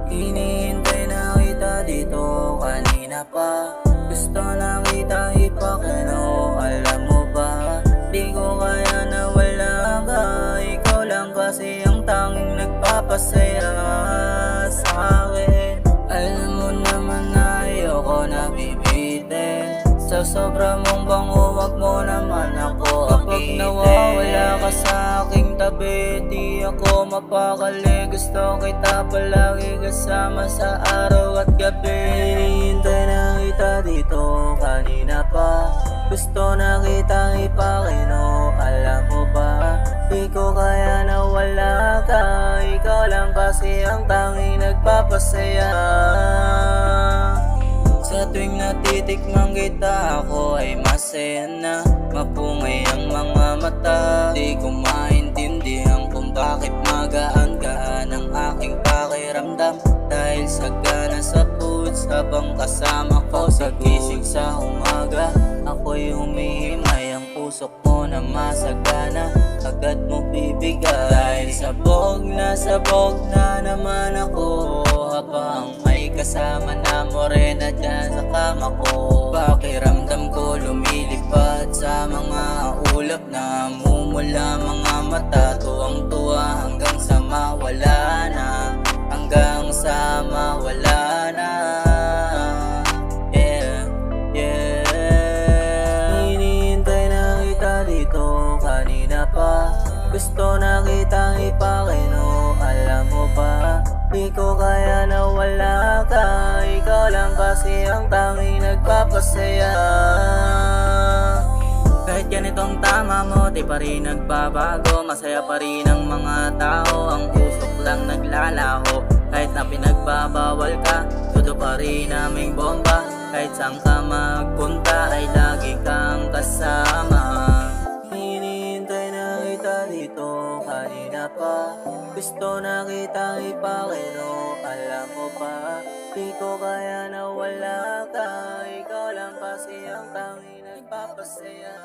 Hinihintay na kita dito kanina pa. Gusto na kita ipakino, alam mo ba? Di ko kaya na wala ka. Ikaw lang kasi ang tanging nagpapasaya sa akin. Alam mo naman na ayoko nabibitin. Sa sobra mong bango, wag mo naman ako akitin. Kapag nawawala ka sa aking tabi, di ako mapakali. Gusto kita palagi kasama sa araw at gabi. Hinihintay na kita dito kanina pa. Gusto na kita ipakino, alam mo ba? Di ko kaya na wala ka. Ikaw lang kasi ang tanging nagpapasaya. Sa tuwing natitikman kita, ako ay masaya na. Mapungay ang mga mata. Di ko maintindihan kung bakit magaan-gaan ang aking pakiramdam. Dahil sagana sa foods habang kasama ko. Sa gising sa umaga, ako'y humihimay. Ang puso ko na masagana, agad mo bibigay. Dahil sabog na naman ako, habang may kasama na morena dyan sa kama ko. Pakiramdam ko lumilipad sa mga ulap na mumula mga mata. Tuwang-tuwa hanggang sa mawala na, hanggang sa mawala na. Yeah, yeah. Hinihintay na kita dito kanina pa. Gusto na kitang ipakino, alam mo ba? Di ko kaya na wala ka. Ikaw lang kasi ang tanging nagpapasaya. Kahit ganitong tama mo, di pa rin nagbabago. Masaya pa rin ang mga tao, ang usok lang naglalaho. Kahit na pinagbabawal ka, todo pa rin aming bomba. Kahit saan ka magpunta ay lagi kang kasama. Hinihintay na kita dito kanina pa. Gusto na kitang ipakino, alam mo ba? Di ko kaya na wala ka. Ikaw lang kasi ang tanging nagpapasaya.